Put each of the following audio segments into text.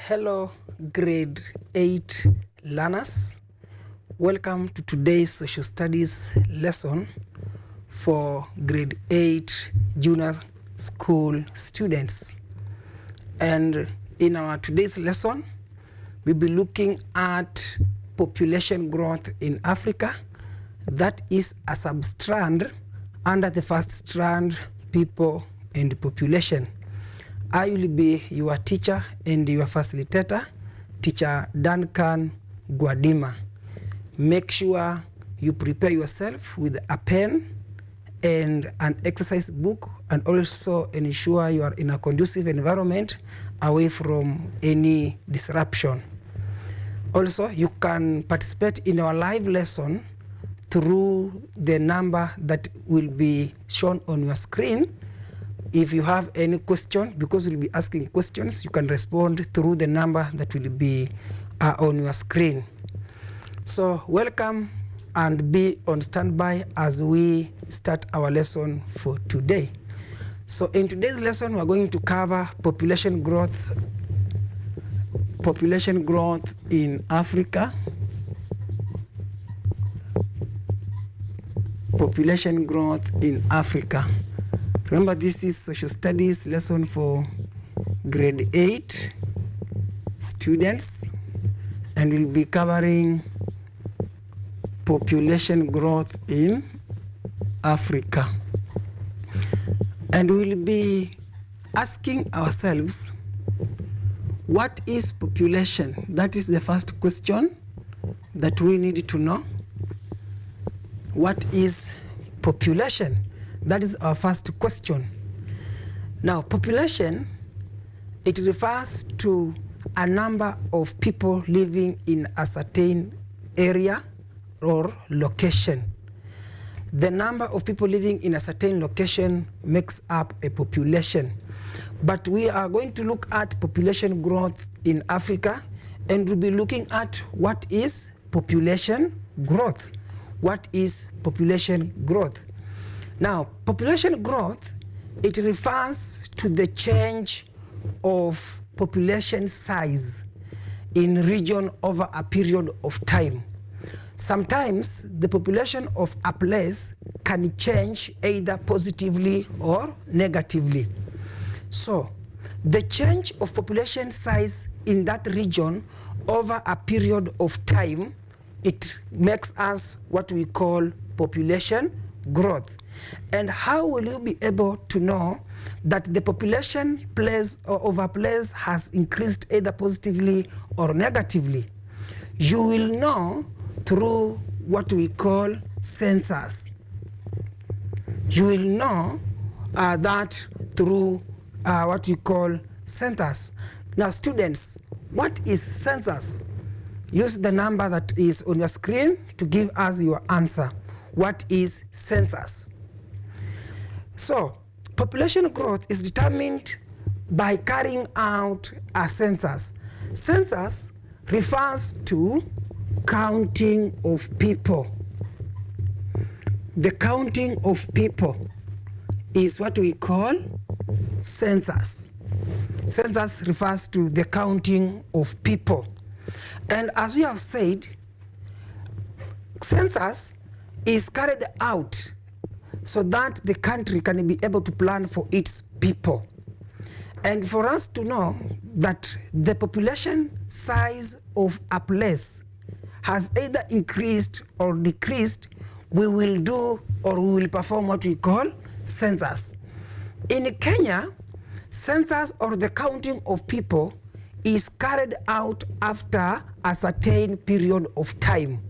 Hello, grade 8 learners. Welcome to today's social studies lesson for grade 8 junior school students. And in our today's lesson, we'll be looking at population growth in Africa. That is a sub-strand under the first strand, people and population. I will be your teacher and your facilitator, teacher Duncan Gwadima. Make sure you prepare yourself with a pen and an exercise book, and also ensure you are in a conducive environment away from any disruption. Also, you can participate in our live lesson through the number that will be shown on your screen. If you have any question, because we'll be asking questions, you can respond through the number that will be on your screen. So welcome and be on standby as we start our lesson for today. So in today's lesson, we're going to cover population growth in Africa. Population growth in Africa. Remember, this is social studies lesson for grade 8 students, and we'll be covering population growth in Africa. And we'll be asking ourselves, what is population? That is the first question that we need to know. What is population? That is our first question. Now, population, it refers to a number of people living in a certain area or location. The number of people living in a certain location makes up a population. But we are going to look at population growth in Africa, and we'll be looking at what is population growth. What is population growth? Now, population growth, it refers to the change of population size in region over a period of time. Sometimes the population of a place can change either positively or negatively. So, the change of population size in that region over a period of time, it makes us what we call population growth. And how will you be able to know that the population of a place has increased either positively or negatively? You will know through what we call census. You will know that through what we call census. Now, students, what is census? Use the number that is on your screen to give us your answer. What is census? So, population growth is determined by carrying out a census. Census refers to counting of people. The counting of people is what we call census. Census refers to the counting of people. And as we have said, census is carried out so that the country can be able to plan for its people. And for us to know that the population size of a place has either increased or decreased, we will do or we will perform what we call census. In Kenya, census or the counting of people is carried out after a certain period of time.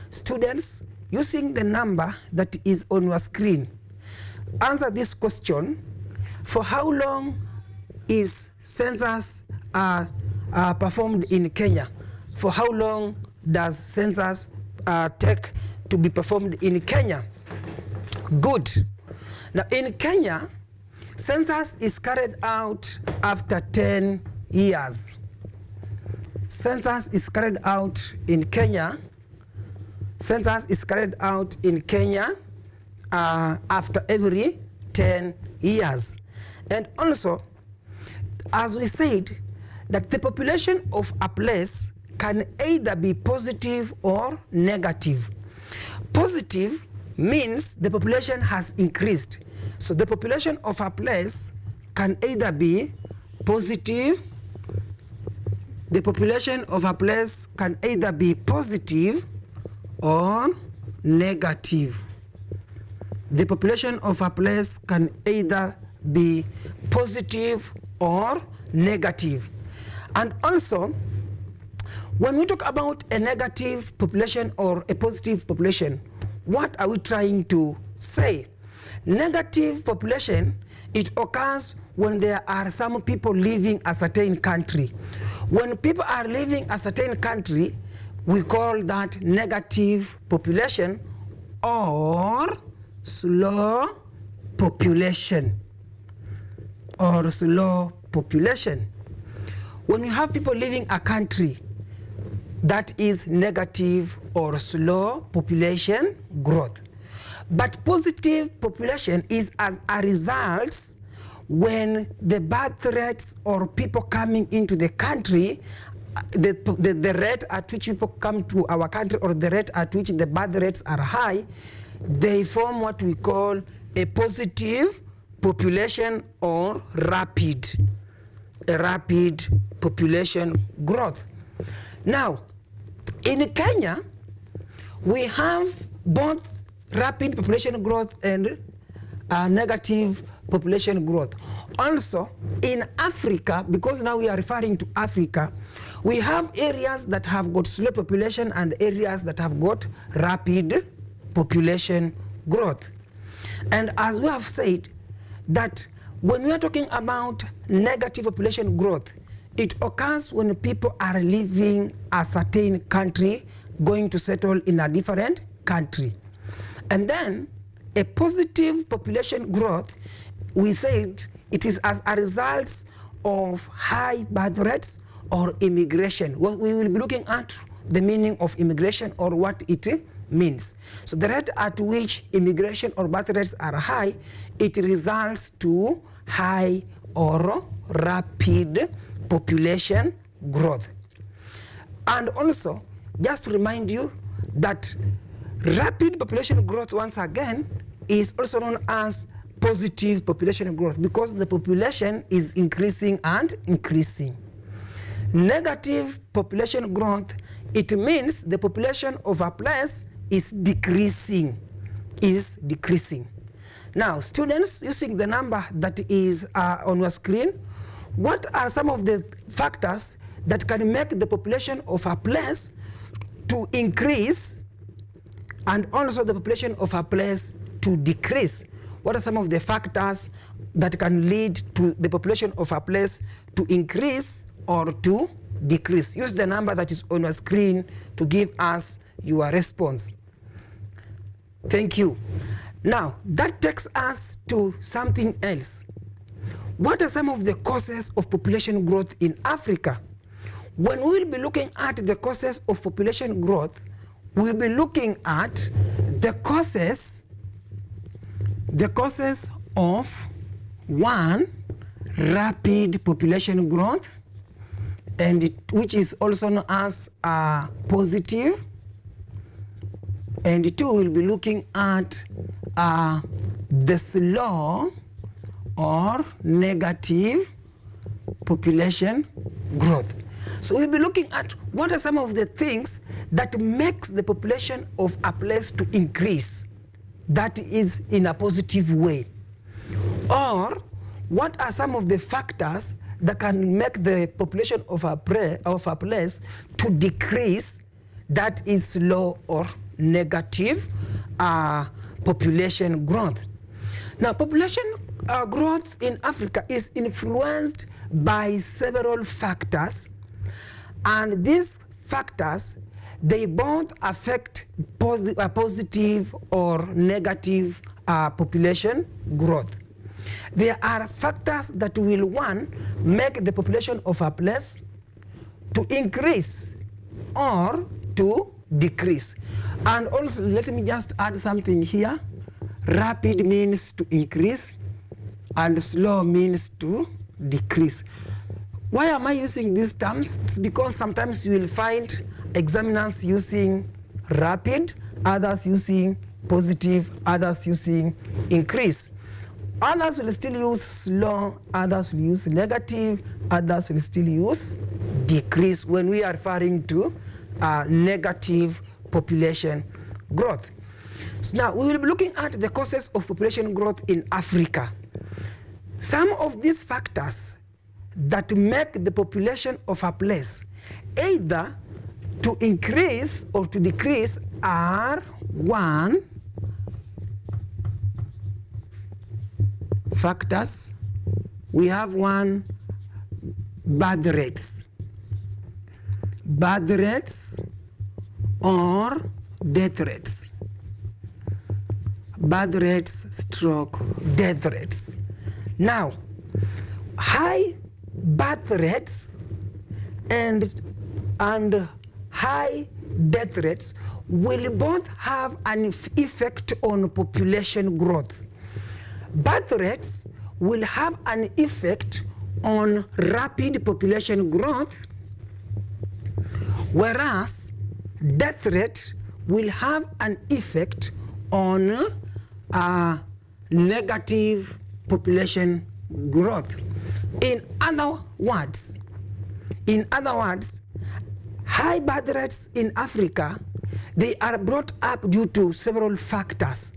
Students, using the number that is on your screen, answer this question. For how long is census performed in Kenya? For how long does census take to be performed in Kenya? Good. Now, in Kenya, census is carried out after 10 years. Census is carried out in Kenya. Census is carried out in Kenya after every 10 years. And also, as we said, that the population of a place can either be positive or negative. Positive means the population has increased. So the population of a place can either be positive, the population of a place can either be positive or negative. The population of a place can either be positive or negative. And also, when we talk about a negative population or a positive population, what are we trying to say? Negative population, it occurs when there are some people leaving a certain country. When people are leaving a certain country, we call that negative population or slow population. Or slow population. When you have people leaving a country, that is negative or slow population growth. But positive population is as a result when the birth rates or people coming into the country, the rate at which people come to our country or the rate at which the birth rates are high, they form what we call a positive population or rapid population growth. Now, in Kenya, we have both rapid population growth and negative population growth. Also, in Africa, because now we are referring to Africa, we have areas that have got slow population and areas that have got rapid population growth. And as we have said, that when we are talking about negative population growth, it occurs when people are leaving a certain country, going to settle in a different country. And then a positive population growth, we said it is as a result of high birth rates or immigration. Well, we will be looking at the meaning of immigration or what it means. So the rate at which immigration or birth rates are high, it results to high or rapid population growth. And also, just to remind you that rapid population growth, once again, is also known as positive population growth because the population is increasing and increasing. Negative population growth, it means the population of a place is decreasing, Now, students, using the number that is on your screen, what are some of the factors that can make the population of a place to increase and also the population of a place to decrease? What are some of the factors that can lead to the population of a place to increase or to decrease? Use the number that is on your screen to give us your response. Thank you. Now, that takes us to something else. What are some of the causes of population growth in Africa? When we'll be looking at the causes of population growth, we'll be looking at the causes of one, rapid population growth, and which is also known as positive. And two, we'll be looking at the slow or negative population growth. So we'll be looking at what are some of the things that makes the population of a place to increase, that is in a positive way. Or what are some of the factors that can make the population of a place to decrease, that is slow or negative population growth. Now, population growth in Africa is influenced by several factors, and these factors, they both affect positive or negative population growth. There are factors that will, one, make the population of a place to increase or to decrease. And also, let me just add something here. Rapid means to increase and slow means to decrease. Why am I using these terms? It's because sometimes you will find examiners using rapid, others using positive, others using increase. Others will still use slow, others will use negative, others will still use decrease when we are referring to negative population growth. So now we will be looking at the causes of population growth in Africa. Some of these factors that make the population of a place either to increase or to decrease are: one, factors. We have one, birth rates. Birth rates or death rates. Birth rates stroke death rates. Now, high birth rates and high death rates will both have an effect on population growth. Birth rates will have an effect on rapid population growth, whereas death rate will have an effect on negative population growth. In other words, high birth rates in Africa, they are brought up due to several factors.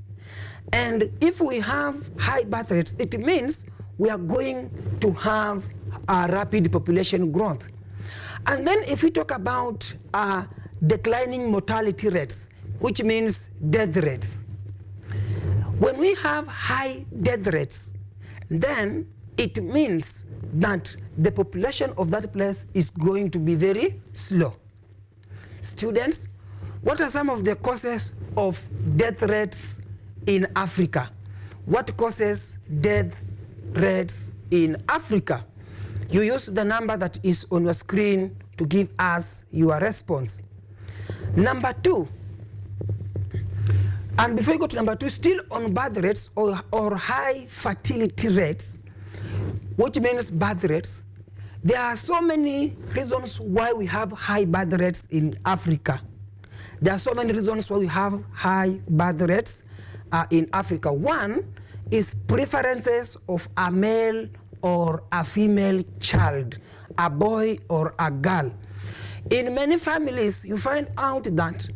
And if we have high birth rates, it means we are going to have a rapid population growth. And then if we talk about declining mortality rates, which means death rates, when we have high death rates, then it means that the population of that place is going to be very slow. Students, what are some of the causes of death rates in Africa? What causes death rates in Africa? You use the number that is on your screen to give us your response. Number 2, and before you go to number 2, still on birth rates or high fertility rates, which means birth rates, there are so many reasons why we have high birth rates in Africa. There are so many reasons why we have high birth rates in Africa. One is preferences of a male or a female child, a boy or a girl. In many families, you find out that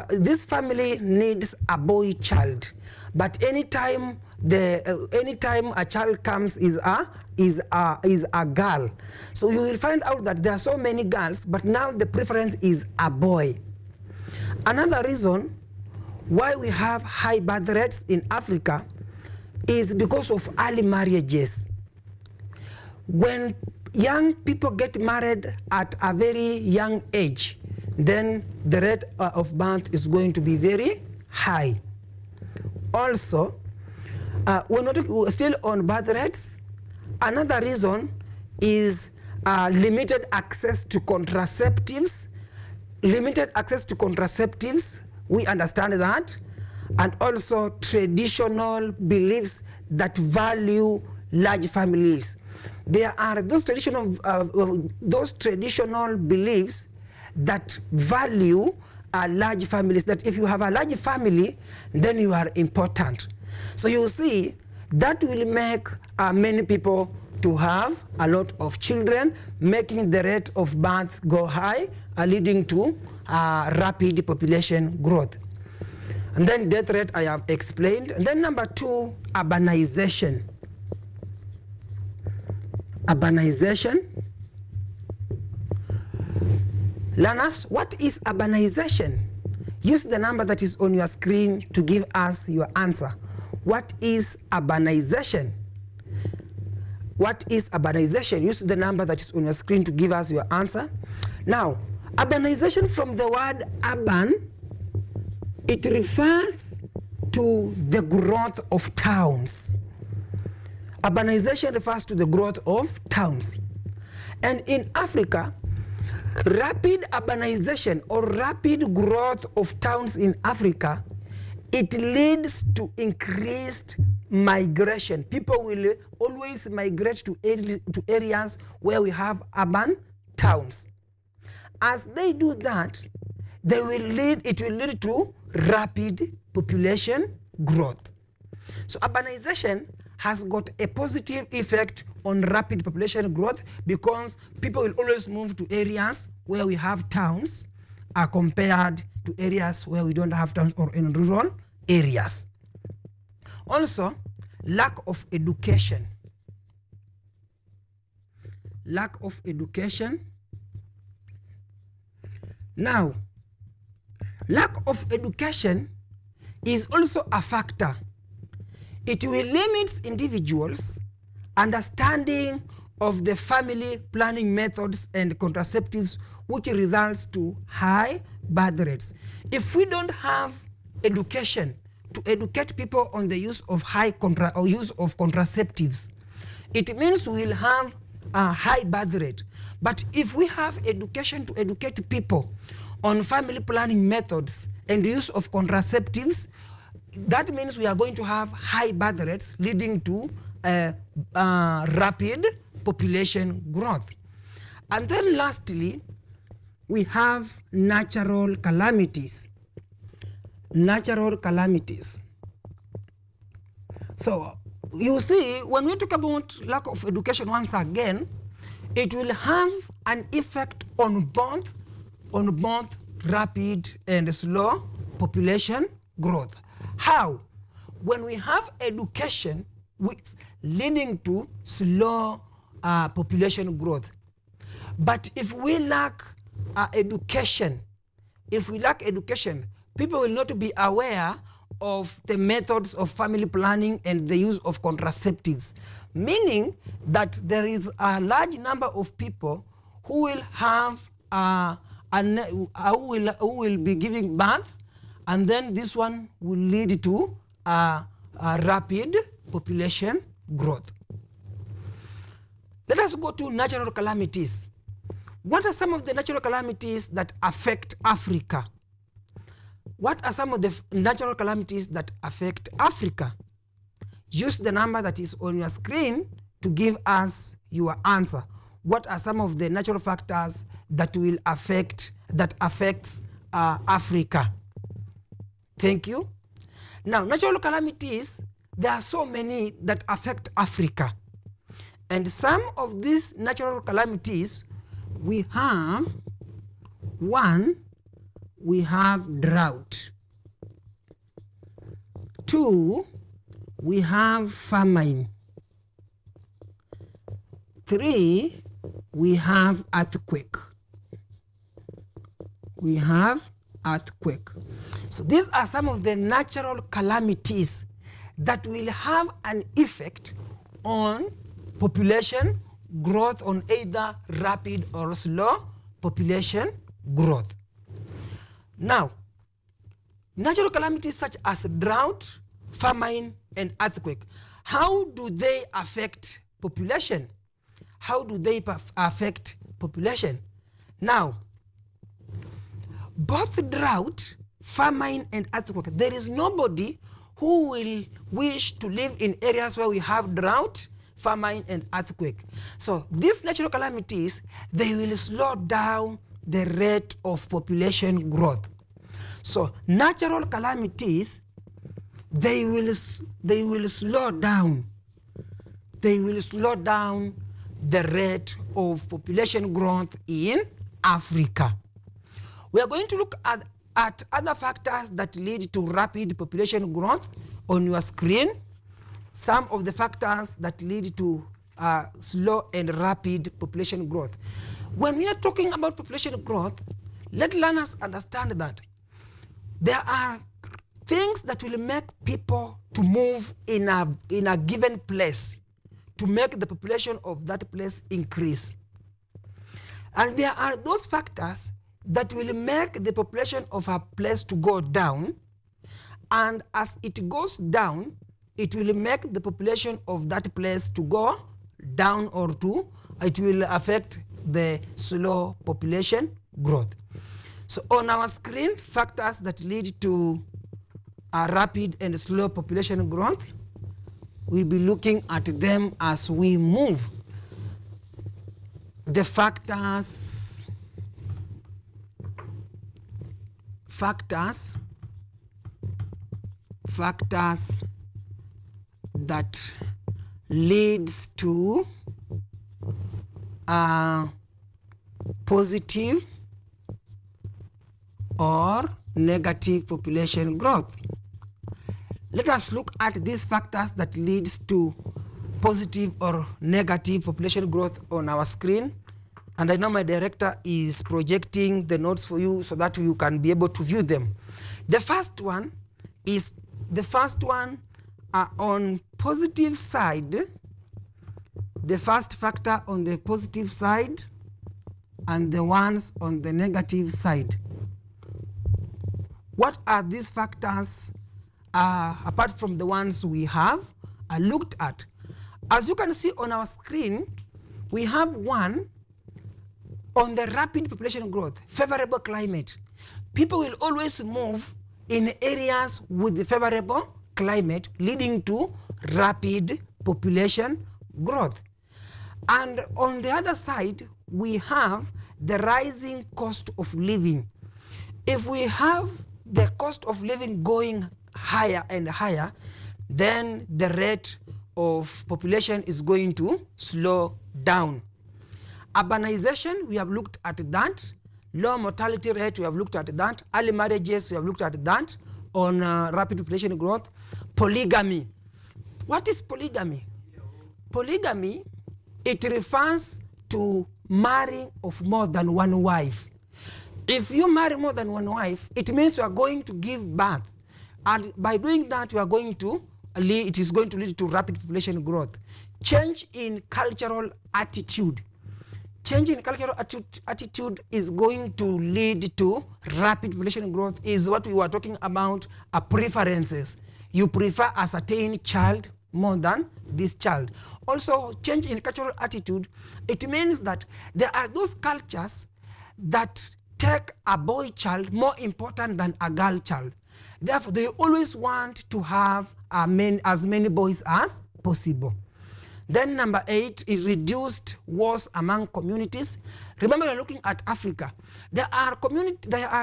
this family needs a boy child, but anytime a child comes is a girl. So you will find out that there are so many girls, but now the preference is a boy. Another reason why we have high birth rates in Africa is because of early marriages. When young people get married at a very young age, then the rate of birth is going to be very high. Also, we're still on birth rates. Another reason is limited access to contraceptives. Limited access to contraceptives, we understand that. And also traditional beliefs that value large families. There are those traditional beliefs that value large families, that if you have a large family, then you are important. So you see, that will make many people to have a lot of children, making the rate of birth go high, leading to rapid population growth. And then death rate I have explained. And then number 2, urbanization. Urbanization. Learners, what is urbanization? Use the number that is on your screen to give us your answer. What is urbanization? What is urbanization? Use the number that is on your screen to give us your answer. Now, urbanization, from the word urban, it refers to the growth of towns. Urbanization refers to the growth of towns. And in Africa, rapid urbanization or rapid growth of towns in Africa, it leads to increased migration. People will always migrate to areas where we have urban towns. As they do that, it will lead to rapid population growth. So urbanization has got a positive effect on rapid population growth because people will always move to areas where we have towns compared to areas where we don't have towns or in rural areas. Also, lack of education. Lack of education. Now, lack of education is also a factor. It will limit individuals' understanding of the family planning methods and contraceptives, which results to high birth rates. If we don't have education to educate people on the use of use of contraceptives, it means we will have a high birth rate. But if we have education to educate people on family planning methods and use of contraceptives, that means we are going to have high birth rates leading to rapid population growth. And then lastly, we have natural calamities. Natural calamities. So you see, when we talk about lack of education once again, it will have an effect on both rapid and slow population growth. How? When we have education, which leading to slow population growth. But if we lack education, people will not be aware of the methods of family planning and the use of contraceptives, meaning that there is a large number of people who will have who will be giving birth, and then this one will lead to a rapid population growth. Let us go to natural calamities. What are some of the natural calamities that affect Africa? What are some of the natural calamities that affect Africa? Use the number that is on your screen to give us your answer. What are some of the natural factors that will affects Africa? Thank you. Now, natural calamities, there are so many that affect Africa. And some of these natural calamities, we have one, we have drought. Two, we have famine. Three, we have earthquake. We have earthquake. So these are some of the natural calamities that will have an effect on population growth, on either rapid or slow population growth. Now, natural calamities such as drought, famine, and earthquake, how do they affect population? How do they affect population? Now, both drought, famine, and earthquake, there is nobody who will wish to live in areas where we have drought, famine, and earthquake. So these natural calamities, they will slow down the rate of population growth. So natural calamities, they will slow down the rate of population growth in Africa. We are going to look at other factors that lead to rapid population growth on your screen. Some of the factors that lead to slow and rapid population growth. When we are talking about population growth, let learners understand that there are things that will make people to move in a given place to make the population of that place increase. And there are those factors that will make the population of a place to go down, and as it goes down, it will make the population of that place to go down, or it will affect the slow population growth. So on our screen, factors that lead to a rapid and slow population growth, we'll be looking at them as we move. The factors that leads to positive or negative population growth. Let us look at these factors that leads to positive or negative population growth on our screen. And I know my director is projecting the notes for you so that you can be able to view them. The first one on positive side, the first factor on the positive side and the ones on the negative side. What are these factors apart from the ones we have looked at? As you can see on our screen, we have one on the rapid population growth, favorable climate. People will always move in areas with the favorable climate, leading to rapid population growth. And on the other side, we have the rising cost of living. If we have the cost of living going higher and higher, then the rate of population is going to slow down. Urbanization, we have looked at that. Low mortality rate, we have looked at that. Early marriages, we have looked at that on rapid population growth. Polygamy. What is polygamy? Polygamy, it refers to marrying of more than one wife. If you marry more than one wife, it means you are going to give birth. And by doing that, you are going to it is going to lead to rapid population growth. Change in cultural attitude. Change in cultural attitude is going to lead to rapid population growth, is what we were talking about, preferences. You prefer a certain child more than this child. Also, change in cultural attitude, it means that there are those cultures that take a boy child more important than a girl child. Therefore, they always want to have as many boys as possible. Then number 8 is reduced wars among communities. Remember, we're looking at Africa. There are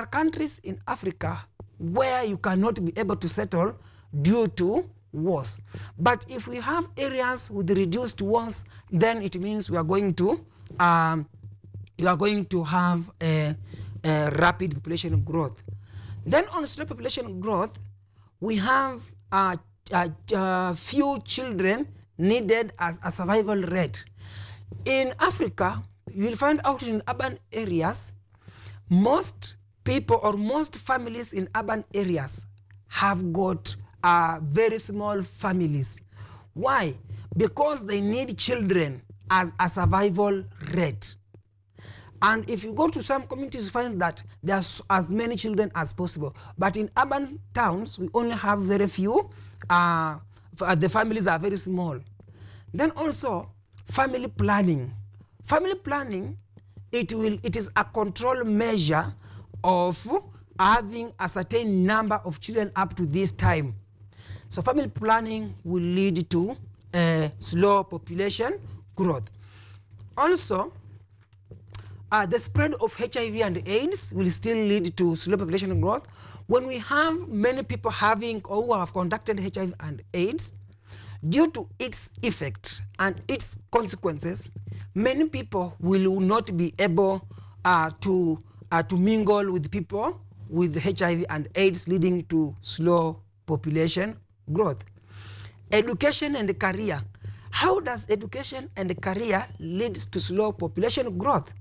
countries in Africa where you cannot be able to settle due to wars. But if we have areas with reduced wars, then it means we are going to have a rapid population growth. Then on slow population growth, we have few children needed as a survival rate. In Africa, you will find out in urban areas, most people or most families in urban areas have got very small families. Why? Because they need children as a survival rate. And if you go to some communities, you find that there's as many children as possible. But in urban towns, we only have very few. The families are very small. Then also, family planning. Family planning, it is a control measure of having a certain number of children up to this time. So family planning will lead to slow population growth. Also, the spread of HIV and AIDS will still lead to slow population growth. When we have many people having or who have contracted HIV and AIDS, due to its effect and its consequences, many people will not be able to mingle with people with HIV and AIDS, leading to slow population growth. Education and career. How does education and career leads to slow population growth?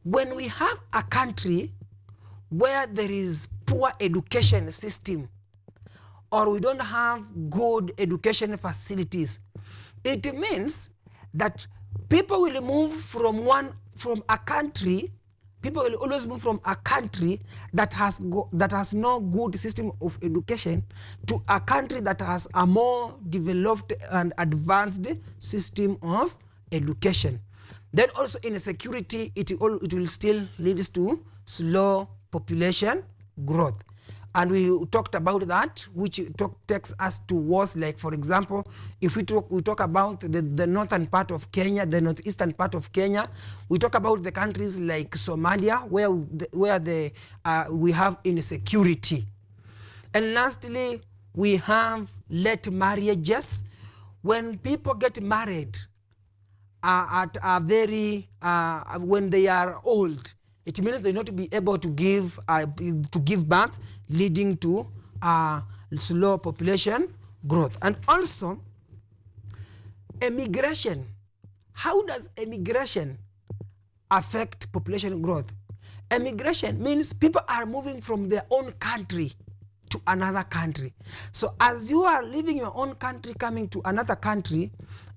When we have a country where there is poor education system, or we don't have good education facilities, it means that people will move from a country. People will always move from a country that has no good system of education to a country that has a more developed and advanced system of education. Then also in security, it will still lead to slow population growth. And we talked about that, which takes us towards, like, for example, if we talk about the northern part of Kenya, the northeastern part of Kenya, we talk about the countries like Somalia, where we have insecurity. And lastly, we have late marriages. When people get married at a very, when they are old, it means they not be able to give birth, leading to slow population growth. And also, emigration. How does emigration affect population growth? Emigration means people are moving from their own country to another country. So as you are leaving your own country, coming to another country,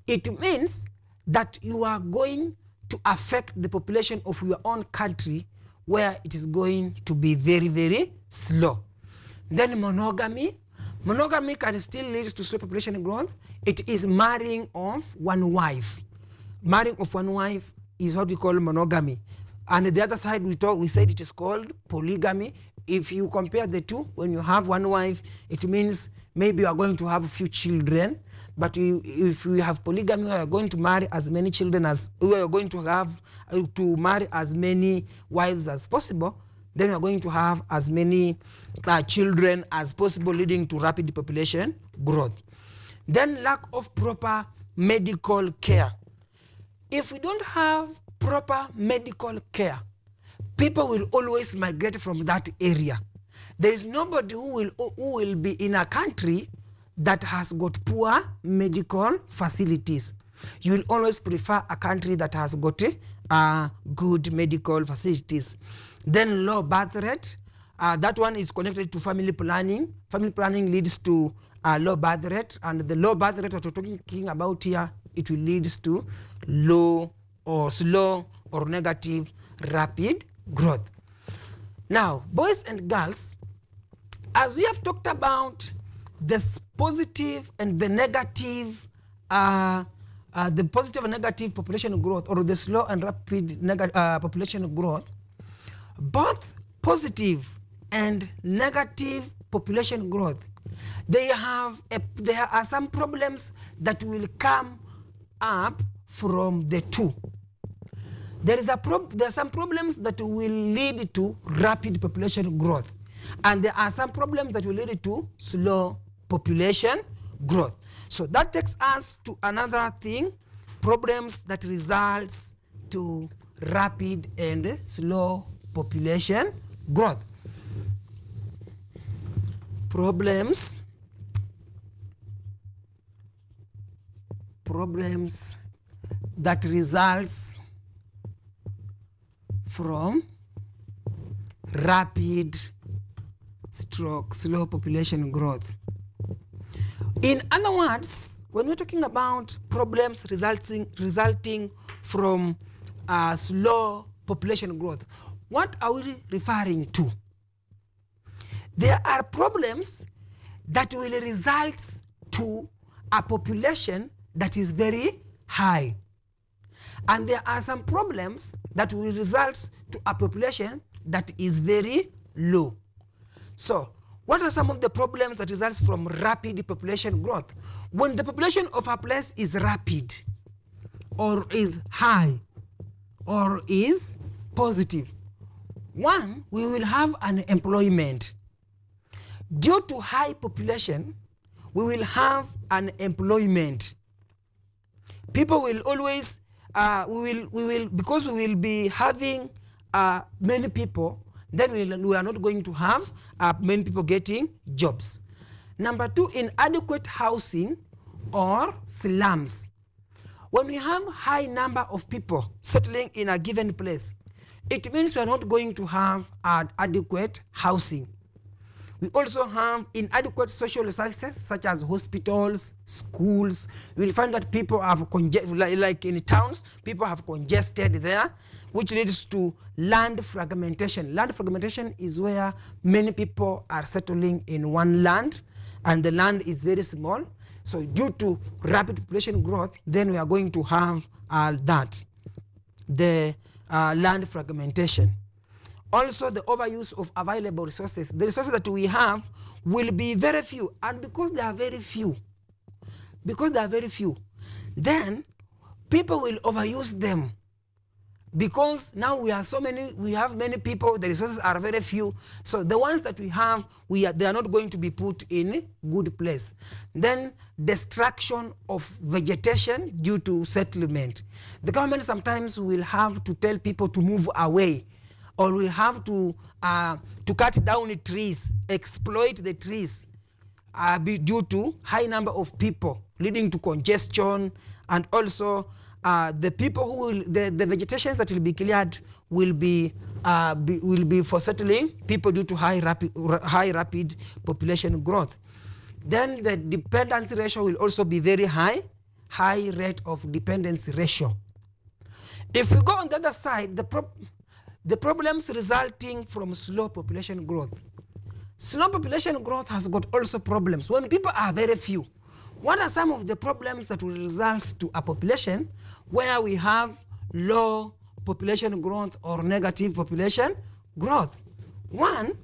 it means that you are going to affect the population of your own country, where it is going to be very, very slow. Then monogamy. Monogamy can still lead to slow population growth. It is marrying of one wife. Marrying of one wife is what we call monogamy. And the other side, we said it is called polygamy. If you compare the two, when you have one wife, it means maybe you are going to have a few children. But if we have polygamy, we are going to marry as many children as we are going to have, to marry as many wives as possible, then we are going to have as many children as possible, leading to rapid population growth. Then lack of proper medical care. If we don't have proper medical care, people will always migrate from that area. There is nobody who will be in a country that has got poor medical facilities. You will always prefer a country that has got good medical facilities. Then low birth rate. That one is connected to family planning. Family planning leads to low birth rate, and the low birth rate that we're talking about here, it will lead to low or slow or negative rapid growth. Now, boys and girls, as we have talked about the positive and the negative, the positive and negative population growth, or the slow and rapid population growth, both positive and negative population growth, there are some problems that will come up from the two. There are some problems that will lead to rapid population growth, and there are some problems that will lead to slow population growth. So that takes us to another thing, problems that results to rapid and slow population growth. Problems that results from rapid stroke slow population growth. In other words, when we're talking about problems resulting from slow population growth, what are we referring to? There are problems that will result to a population that is very high. And there are some problems that will result to a population that is very low. So, what are some of the problems that results from rapid population growth? When the population of a place is rapid, or is high, or is positive, one, we will have unemployment. Due to high population, we will have unemployment. People will always, because we will be having many people, then we are not going to have many people getting jobs. Number two, inadequate housing or slums. When we have high number of people settling in a given place, it means we are not going to have adequate housing. We also have inadequate social services such as hospitals, schools. We will find that people have like in towns, people have congested there, which leads to land fragmentation. Land fragmentation is where many people are settling in one land, and the land is very small. So due to rapid population growth, then we are going to have the land fragmentation. also the overuse of available resources. The resources that we have will be very few, and because they are very few, then people will overuse them. Because now we have many people, the resources are very few, so the ones that we have, they are not going to be put in good place. Then destruction of vegetation due to settlement. The government sometimes will have to tell people to move away, or we have to cut down trees, exploit the trees due to high number of people, leading to congestion, and also the people who will, the vegetations that will be cleared will be for settling people due to high rapid population growth. Then the dependency ratio will also be very high rate of dependency ratio. If we go on the other side, the problems resulting from slow population growth. Slow population growth has got also problems. When people are very few, what are some of the problems that will result to a population where we have low population growth or negative population growth? One,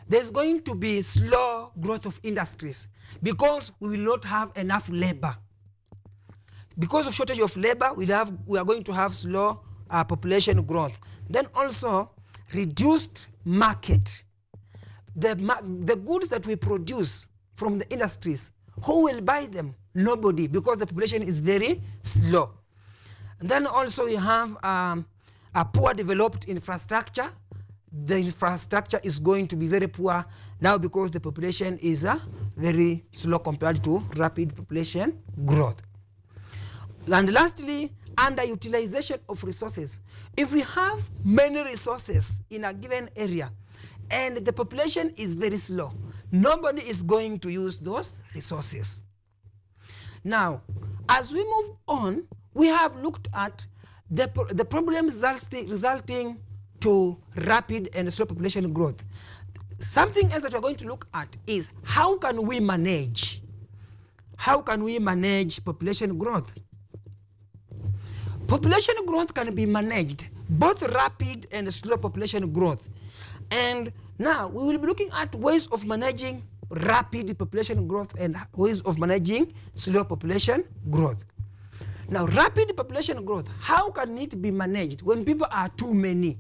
there's going to be slow growth of industries because we will not have enough labor. Because of shortage of labor, we are going to have slow population growth. Then also reduced market. The goods that we produce from the industries, who will buy them? Nobody, because the population is very slow. And then also we have a poor developed infrastructure. The infrastructure is going to be very poor now because the population is very slow compared to rapid population growth. And lastly, underutilization of resources. If we have many resources in a given area and the population is very slow, nobody is going to use those resources. Now, as we move on, we have looked at the problems resulting to rapid and slow population growth. Something else that we're going to look at is how can we manage population growth? Population growth can be managed, both rapid and slow population growth. And now we will be looking at ways of managing rapid population growth and ways of managing slow population growth. Now, rapid population growth, how can it be managed when people are too many?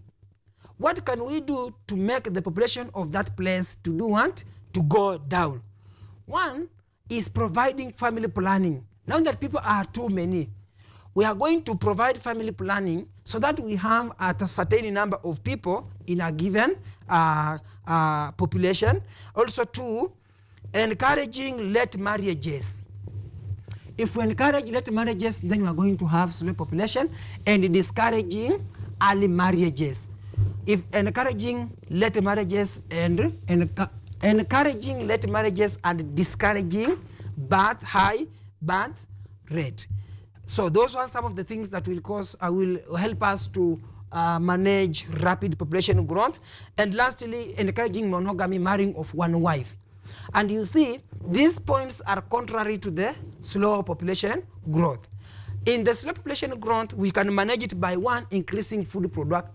What can we do to make the population of that place to do what? To go down. One is providing family planning. Now that people are too many, we are going to provide family planning so that we have a certain number of people in a given population. Also, two, encouraging late marriages. If we encourage late marriages, then we are going to have slow population, and discouraging early marriages. If encouraging late marriages and discouraging high birth rate. So those are some of the things that will help us to manage rapid population growth. And lastly, encouraging monogamy, marrying of one wife. And you see, these points are contrary to the slow population growth. In the slow population growth, we can manage it by one, increasing food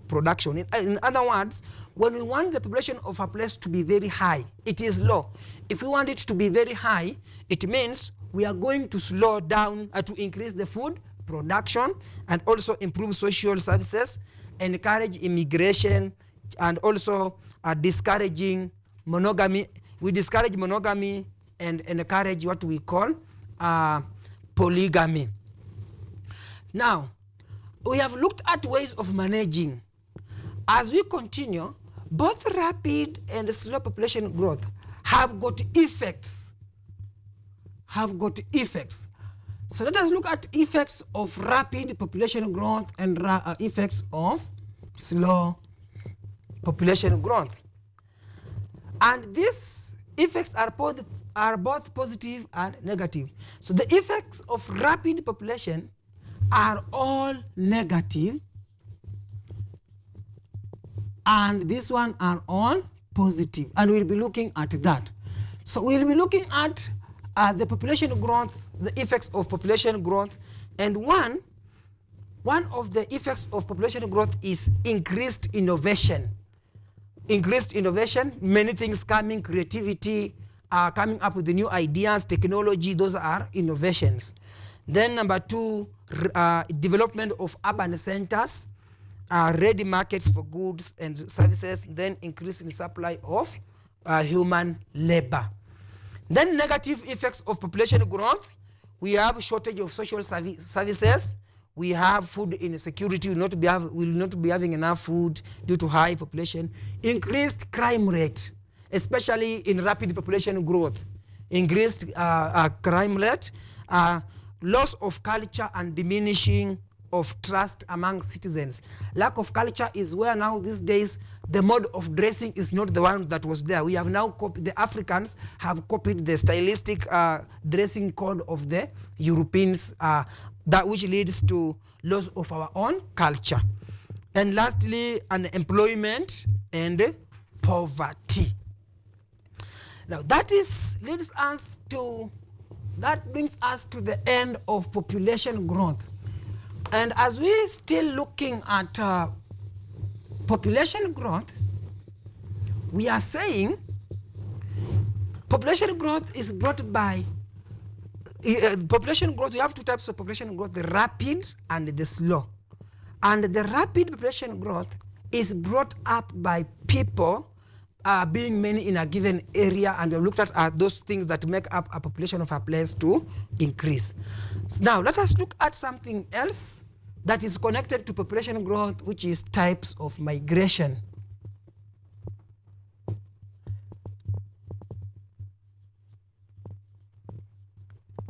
production. In other words, when we want the population of a place to be very high, it is low. If we want it to be very high, it means we are going to slow down to increase the food production and also improve social services, encourage immigration, and also discouraging monogamy. We discourage monogamy and encourage what we call polygamy. Now, we have looked at ways of managing. As we continue, both rapid and slow population growth have got effects. So let us look at effects of rapid population growth and effects of slow population growth. And these effects are both positive and negative. So the effects of rapid population are all negative, and this one are all positive, and we'll be looking at that. So we'll be looking at the population growth, the effects of population growth, and one, one of the effects of population growth is increased innovation. Increased innovation, many things coming, creativity, coming up with the new ideas, technology, those are innovations. Then number two, development of urban centers, ready markets for goods and services, then increase in supply of human labor. Then negative effects of population growth, we have shortage of social services, we have food insecurity, will not be having enough food due to high population, increased crime rate, especially in rapid population growth, increased crime rate, loss of culture and diminishing of trust among citizens. Lack of culture is where now these days the mode of dressing is not the one that was there. We have now copied, the Africans have copied the stylistic dressing code of the Europeans, that which leads to loss of our own culture. And lastly, unemployment and poverty. Now that brings us to the end of population growth. And as we're still looking at population growth, we are saying population growth is brought by population growth. We have two types of population growth, the rapid and the slow. And the rapid population growth is brought up by people being many in a given area, and we've looked at those things that make up a population of a place to increase. So now let us look at something else that is connected to population growth, which is types of migration.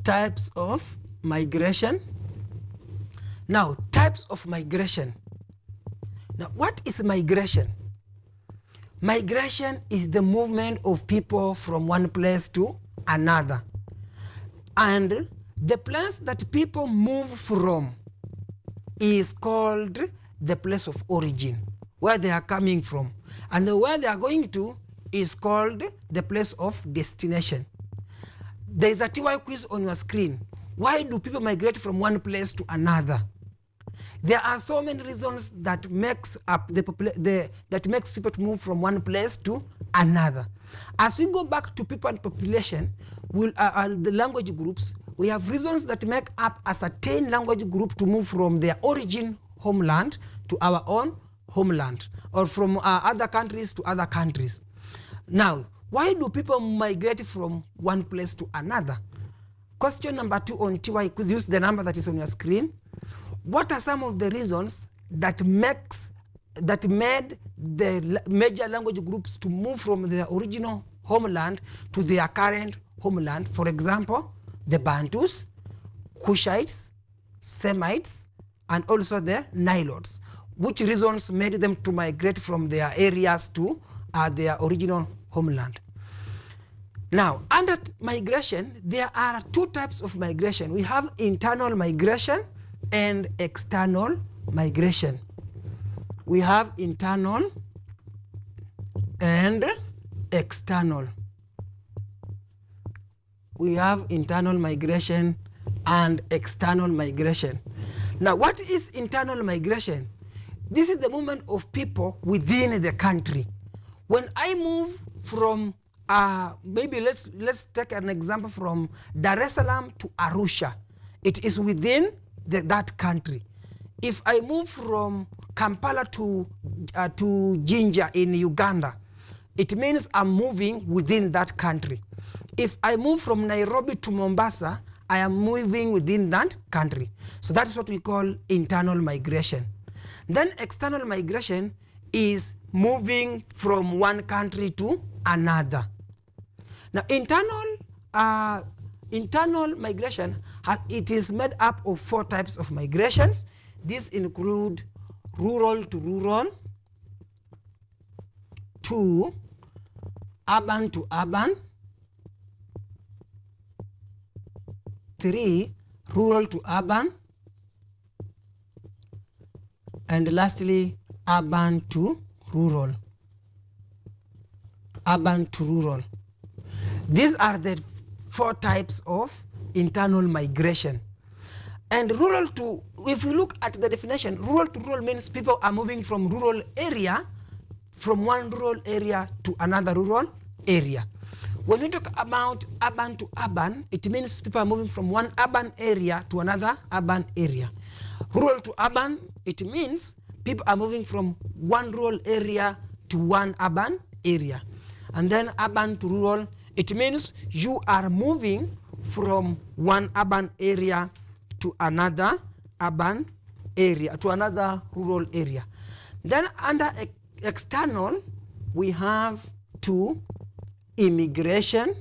Types of migration. Now, types of migration. Now, what is migration? Migration is the movement of people from one place to another. And the place that people move from is called the place of origin, where they are coming from. And where they are going to is called the place of destination. There is a TY quiz on your screen. Why do people migrate from one place to another? There are so many reasons that makes people to move from one place to another. As we go back to people and population, the language groups, we have reasons that make up a certain language group to move from their origin homeland to our own homeland, or from other countries to other countries. Now, why do people migrate from one place to another? Question number 2 on TY quiz, use the number that is on your screen. What are some of the reasons that made the major language groups to move from their original homeland to their current homeland? For example, the Bantus, Cushites, Semites, and also the Nilotes. Which reasons made them to migrate from their areas to their original homeland? Now, under migration, there are two types of migration. We have internal migration and external migration. We have internal and external. We have internal migration and external migration. Now, what is internal migration? This is the movement of people within the country. When I move from, maybe let's take an example from Dar es Salaam to Arusha. It is within that country. If I move from Kampala to Jinja in Uganda, it means I'm moving within that country. If I move from Nairobi to Mombasa, I am moving within that country. So that is what we call internal migration. Then external migration is moving from one country to another. Now, internal migration, it is made up of 4 types of migrations. These include rural to rural, 2, urban to urban, 3, rural to urban, and lastly, urban to rural. Urban to rural. These are the 4 types of internal migration. And rural to, if we look at the definition, rural to rural means people are moving from rural area, from one rural area to another rural area. When we talk about urban to urban, it means people are moving from one urban area to another urban area. Rural to urban, it means people are moving from one rural area to one urban area. And then urban to rural, it means you are moving from one urban area to another urban area, to another rural area. Then under external, we have two: immigration,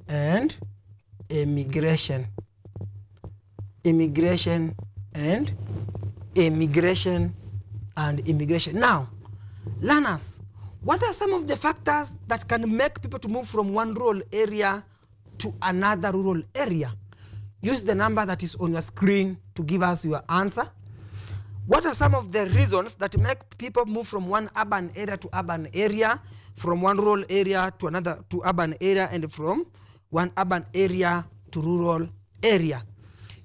and immigration. Immigration and immigration. Now, learners, what are some of the factors that can make people to move from one rural area to another rural area? Use the number that is on your screen to give us your answer. What are some of the reasons that make people move from one urban area to urban area, from one rural area to another to urban area, and from one urban area to rural area?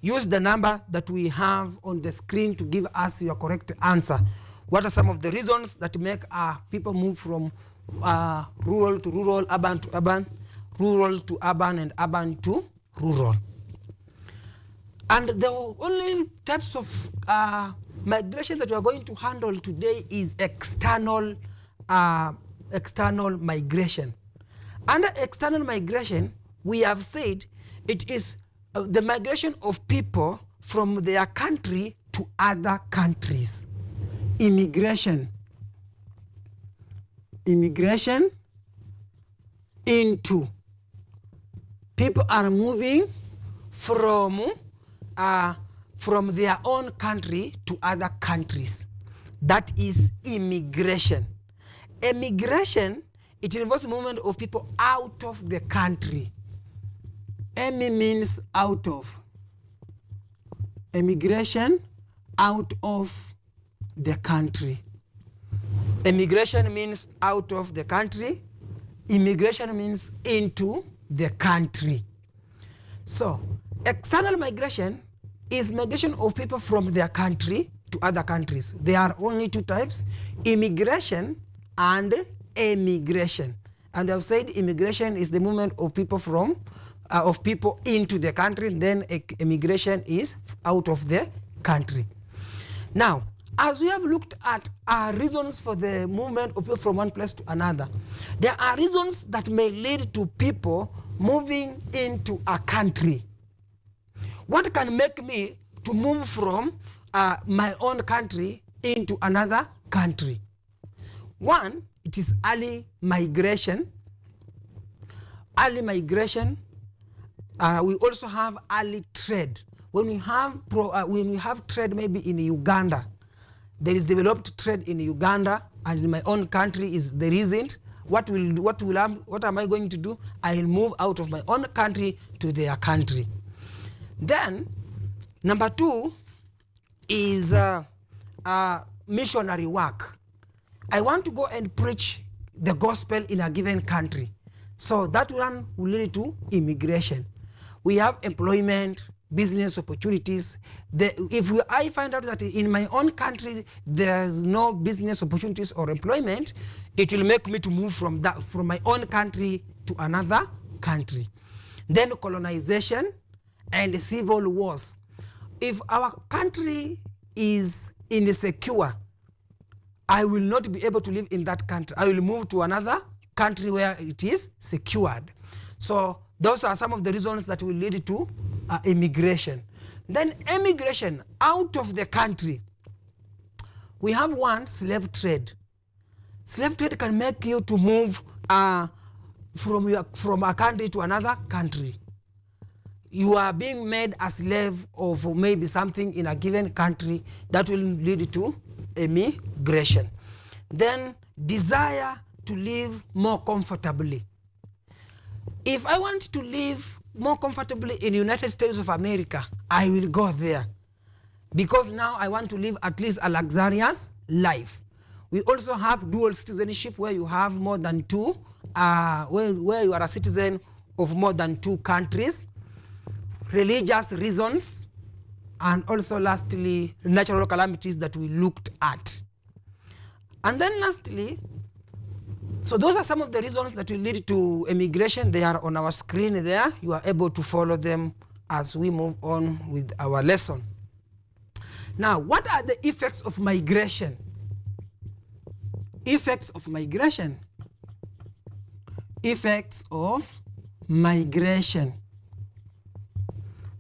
Use the number that we have on the screen to give us your correct answer. What are some of the reasons that make people move from rural to rural, urban to urban, rural to urban, and urban to rural? And the only types of migration that we are going to handle today is external migration. Under external migration, we have said it is the migration of people from their country to other countries. Immigration into. People are moving from their own country to other countries. That is immigration. Emigration, it involves movement of people out of the country. Emi means out of. Emigration, out of the country. Emigration means out of the country. Immigration means into the country. So, external migration is migration of people from their country to other countries. There are only two types: immigration and emigration. And I've said immigration is the movement of people from into the country. Then immigration is out of the country. Now, as we have looked at reasons for the movement of people from one place to another, there are reasons that may lead to people moving into a country. What can make me to move from my own country into another country? One, it is early migration. Early migration. We also have early trade. When we have trade maybe in Uganda, there is developed trade in Uganda, and in my own country there isn't. What am I going to do? I will move out of my own country to their country. Then, number two is missionary work. I want to go and preach the gospel in a given country. So that one will lead to immigration. We have employment, business opportunities. I find out that in my own country there's no business opportunities or employment, it will make me to move from my own country to another country. Then colonization and civil wars. If our country is insecure, I will not be able to live in that country. I will move to another country where it is secured. So those are some of the reasons that will lead to immigration. Then emigration out of the country. We have one, slave trade. Slave trade can make you to move from a country to another country. You are being made a slave of maybe something in a given country, that will lead to immigration. Then desire to live more comfortably. If I want to live more comfortably in the United States of America, I will go there, because now I want to live at least a luxurious life. We also have dual citizenship, where you have more than two, where you are a citizen of more than 2 countries, religious reasons, and also lastly, natural calamities that we looked at. And then lastly, so those are some of the reasons that will lead to emigration. They are on our screen there. You are able to follow them as we move on with our lesson. Now, what are the effects of migration? Effects of migration. Effects of migration.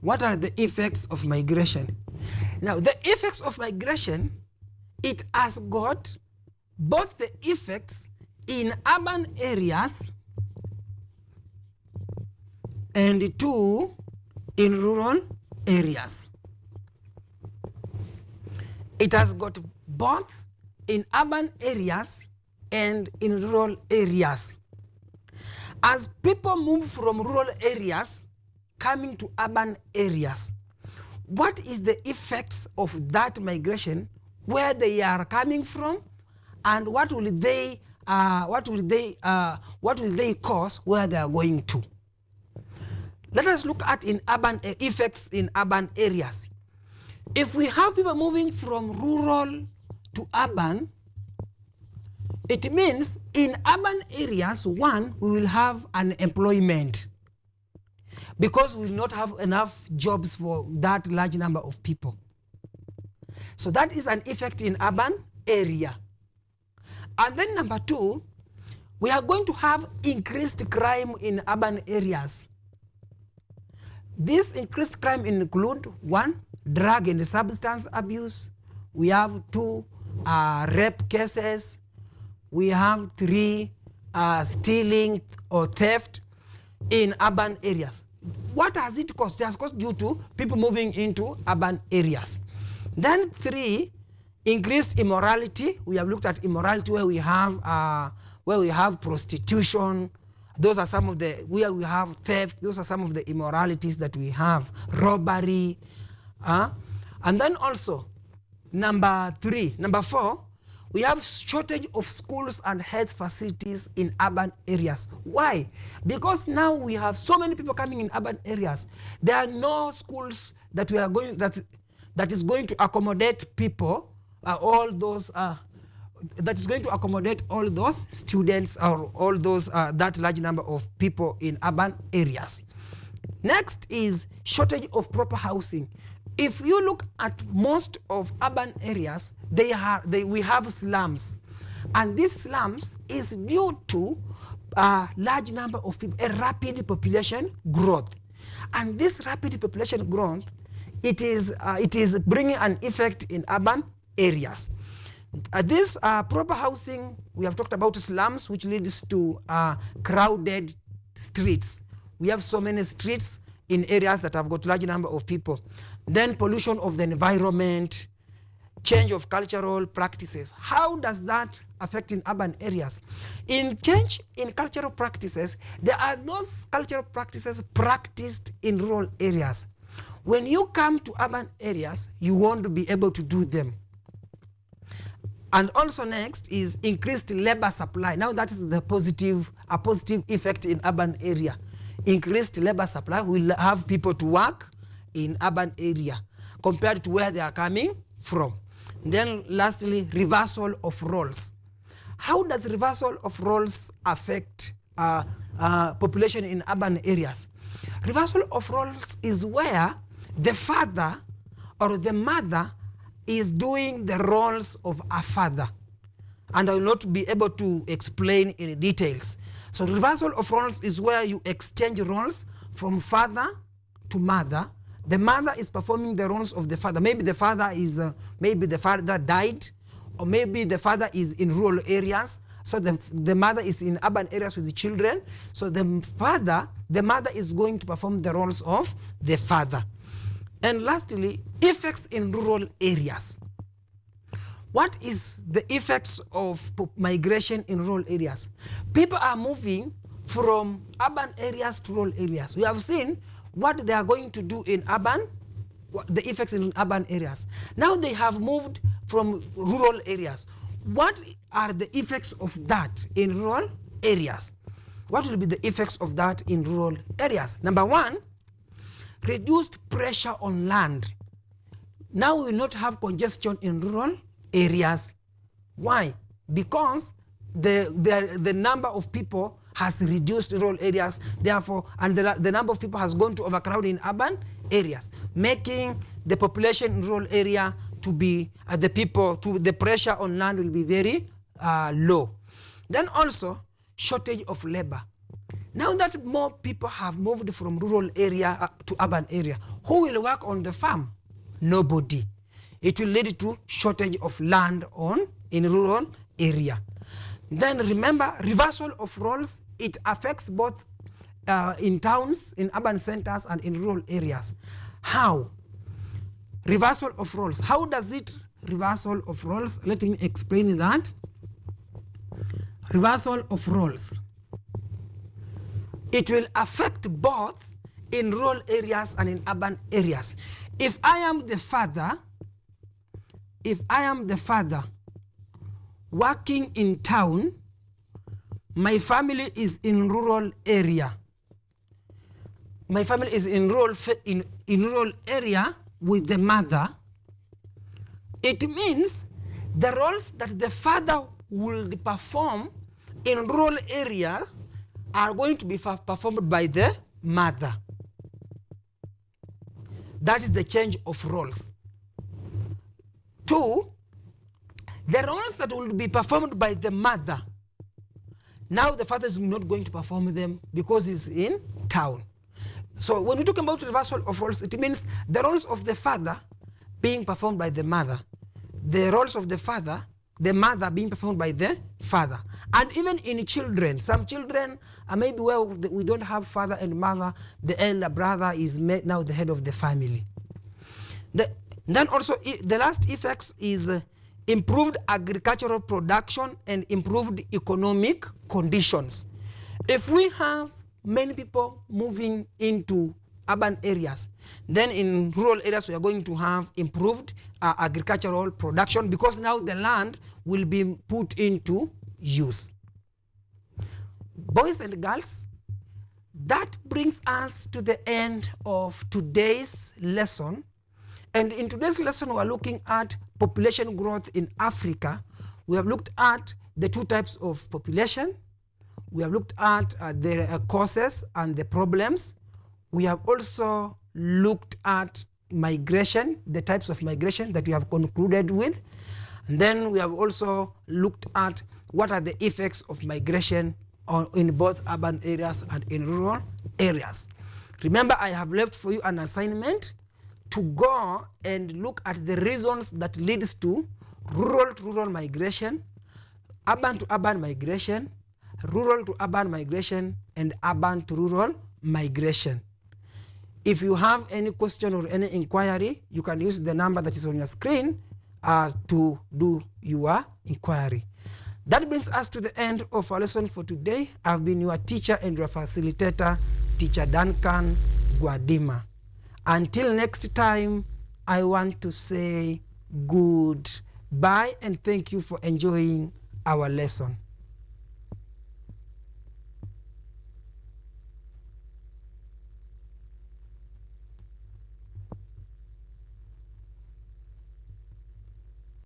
What are the effects of migration? Now, the effects of migration, it has got both the effects in urban areas and 2 in rural areas. It has got both in urban areas and in rural areas. As people move from rural areas coming to urban areas, what is the effects of that migration, where they are coming from, and what will they cause where they are going to? Let us look at effects in urban areas. If we have people moving from rural to urban, it means in urban areas, 1, we will have unemployment because we will not have enough jobs for that large number of people. So that is an effect in urban area. And then number 2, we are going to have increased crime in urban areas. This increased crime include 1, drug and substance abuse. We have 2, rape cases. We have 3, stealing or theft in urban areas. What has it caused? It has caused due to people moving into urban areas. Then 3, increased immorality. We have looked at immorality where we have prostitution. Those are some of the, where we have theft. Those are some of the immoralities that we have. Robbery. And then also, number 4, we have shortage of schools and health facilities in urban areas. Why? Because now we have so many people coming in urban areas. There are no schools that we are going that is going to accommodate people, all those that is going to accommodate all those students or all those that large number of people in urban areas. Next is shortage of proper housing. If you look at most of urban areas, we have slums. And these slums is due to a large number of people, a rapid population growth. And this rapid population growth, it is bringing an effect in urban areas. This proper housing, we have talked about slums, which leads to crowded streets. We have so many streets in areas that have got large number of people. Then pollution of the environment, change of cultural practices. How does that affect in urban areas? In change in cultural practices, there are those cultural practices practiced in rural areas. When you come to urban areas, you won't be able to do them. And also next is increased labor supply. Now that is a positive effect in urban area. Increased labor supply will have people to work in urban area compared to where they are coming from. Then lastly, reversal of roles. How does reversal of roles affect population in urban areas? Reversal of roles is where the father or the mother is doing the roles of a father. And I will not be able to explain in details. So reversal of roles is where you exchange roles from father to mother. The mother is performing the roles of the father. Maybe the father died, or maybe the father is in rural areas. So the mother is in urban areas with the children. So the mother is going to perform the roles of the father. And lastly, effects in rural areas. What is the effects of migration in rural areas? People are moving from urban areas to rural areas. We have seen what they are going to do in urban, the effects in urban areas. Now they have moved from rural areas. What are the effects of that in rural areas? what will be the effects of that in rural areas? Number one, reduced pressure on land. Now we will not have congestion in rural areas. Why? Because the number of people has reduced in rural areas, therefore, and the number of people has gone to overcrowd in urban areas, making the population in rural area to be, the pressure on land will be very low. Then also, shortage of labor. Now that more people have moved from rural area to urban area, who will work on the farm? Nobody. It will lead to shortage of land in rural area. Then remember, reversal of roles, it affects both in towns, in urban centers, and in rural areas. How? Reversal of roles. How does it reversal of roles? Let me explain that. Reversal of roles. It will affect both in rural areas and in urban areas. If I am the father working in town, my family is in rural area. My family is in rural area with the mother. It means the roles that the father will perform in rural area are going to be performed by the mother. That is the change of roles. Two, the roles that will be performed by the mother, now the father is not going to perform them because he's in town. So when we talk about reversal of roles, it means the roles of the father being performed by the mother, the roles of the mother being performed by the father. And even in children, some children are maybe where we don't have father and mother, the elder brother is now the head of the family. Then also the last effects is improved agricultural production and improved economic conditions. If we have many people moving into urban areas, then in rural areas we are going to have improved agricultural production because now the land will be put into use. Boys and girls, that brings us to the end of today's lesson. And in today's lesson, we are looking at population growth in Africa. We have looked at the two types of population. We have looked at the causes and the problems. We have also looked at migration, the types of migration that we have concluded with. And then we have also looked at what are the effects of migration in both urban areas and in rural areas. Remember, I have left for you an assignment to go and look at the reasons that leads to rural migration, urban to urban migration, rural to urban migration, and urban to rural migration. If you have any question or any inquiry, you can use the number that is on your screen to do your inquiry. That brings us to the end of our lesson for today. I've been your teacher and your facilitator, Teacher Duncan Gwadima. Until next time, I want to say goodbye and thank you for enjoying our lesson.